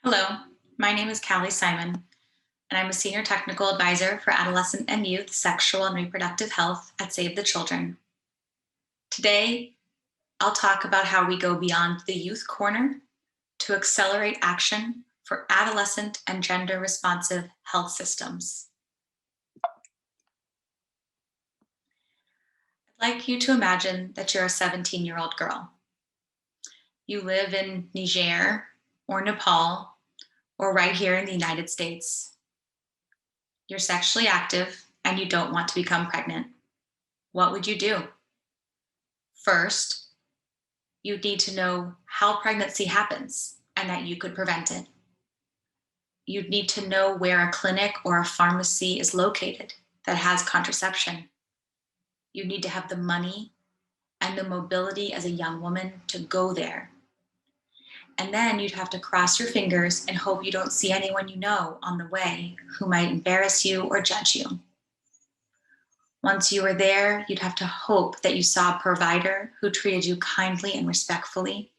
Hello, my name is Callie Simon, and I'm a Senior Technical Advisor for Adolescent and Youth Sexual and Reproductive Health at Save the Children. Today, I'll talk about how we go beyond the Youth Corner to accelerate action for adolescent and gender responsive health systems. I'd like you to imagine that you're a 17-year-old girl. You live in Niger or Nepal or right here in the United States. You're sexually active and you don't want to become pregnant. What would you do? First, you need to know how pregnancy happens and that you could prevent it. You'd need to know where a clinic or a pharmacy is located that has contraception. You need to have the money and the mobility as a young woman to go there. And then you'd have to cross your fingers and hope you don't see anyone you know on the way who might embarrass you or judge you. Once you were there, you'd have to hope that you saw a provider who treated you kindly and respectfully,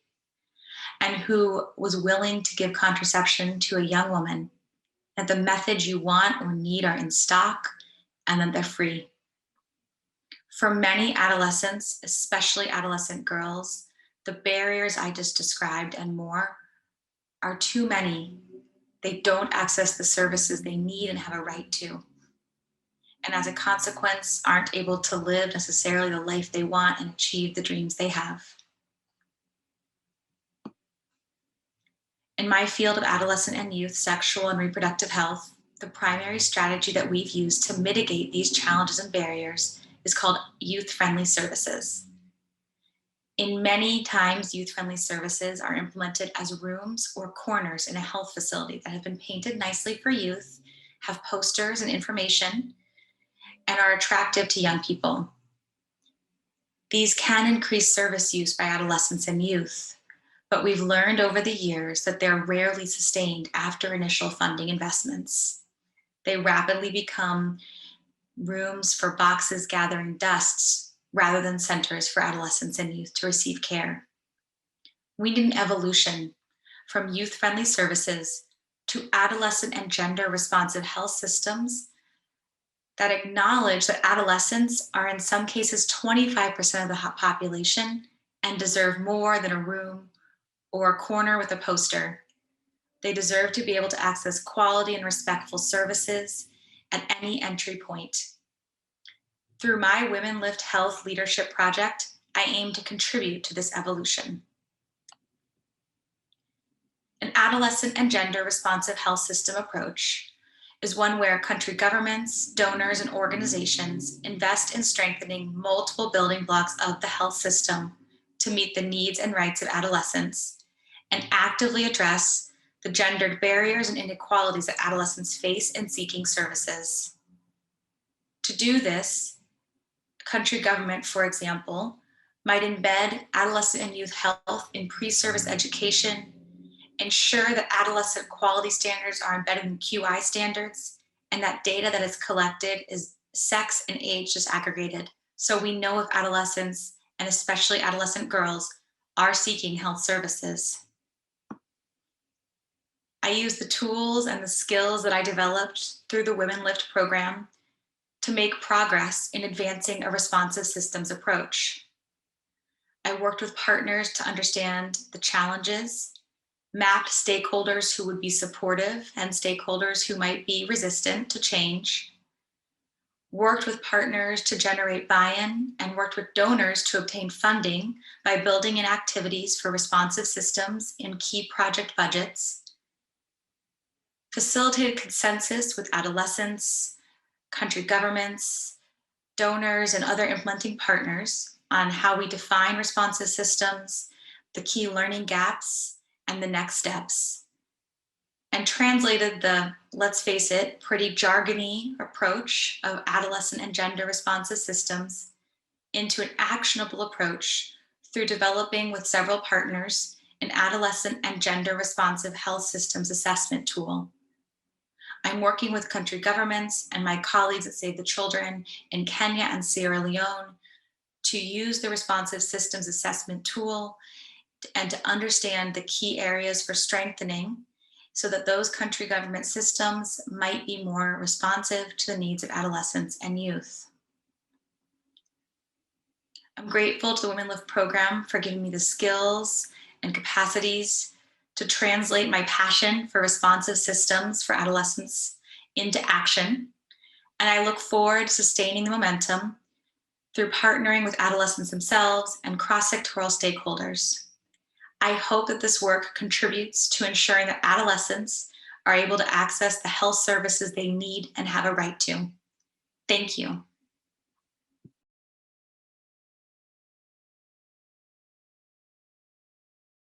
and who was willing to give contraception to a young woman, that the methods you want or need are in stock, and that they're free. For many adolescents, especially adolescent girls, the barriers I just described and more are too many. They don't access the services they need and have a right to. And as a consequence, aren't able to live necessarily the life they want and achieve the dreams they have. In my field of adolescent and youth sexual and reproductive health, the primary strategy that we've used to mitigate these challenges and barriers is called youth-friendly services. In many times, youth-friendly services are implemented as rooms or corners in a health facility that have been painted nicely for youth, have posters and information, and are attractive to young people. These can increase service use by adolescents and youth, but we've learned over the years that they're rarely sustained after initial funding investments. They rapidly become rooms for boxes gathering dusts rather than centers for adolescents and youth to receive care. We need an evolution from youth-friendly services to adolescent and gender-responsive health systems that acknowledge that adolescents are in some cases 25% of the population and deserve more than a room or a corner with a poster. They deserve to be able to access quality and respectful services at any entry point. Through my WomenLift Health Leadership Project, I aim to contribute to this evolution. An adolescent and gender responsive health system approach is one where country governments, donors, and organizations invest in strengthening multiple building blocks of the health system to meet the needs and rights of adolescents and actively address the gendered barriers and inequalities that adolescents face in seeking services. To do this, a country government, for example, might embed adolescent and youth health in pre-service education, ensure that adolescent quality standards are embedded in QI standards, and that data that is collected is sex and age disaggregated, so we know if adolescents, and especially adolescent girls, are seeking health services. I use the tools and the skills that I developed through the WomenLift program to make progress in advancing a responsive systems approach. I worked with partners to understand the challenges, mapped stakeholders who would be supportive and stakeholders who might be resistant to change, worked with partners to generate buy-in, and worked with donors to obtain funding by building in activities for responsive systems in key project budgets, facilitated consensus with adolescents, country governments, donors, and other implementing partners on how we define responsive systems, the key learning gaps, and the next steps, and translated the, let's face it, pretty jargony approach of adolescent and gender responsive systems into an actionable approach through developing with several partners an adolescent and gender responsive health systems assessment tool. I'm working with country governments and my colleagues at Save the Children in Kenya and Sierra Leone to use the responsive systems assessment tool and to understand the key areas for strengthening so that those country government systems might be more responsive to the needs of adolescents and youth. I'm grateful to the WomenLift program for giving me the skills and capacities to translate my passion for responsive systems for adolescents into action. And I look forward to sustaining the momentum through partnering with adolescents themselves and cross-sectoral stakeholders. I hope that this work contributes to ensuring that adolescents are able to access the health services they need and have a right to. Thank you.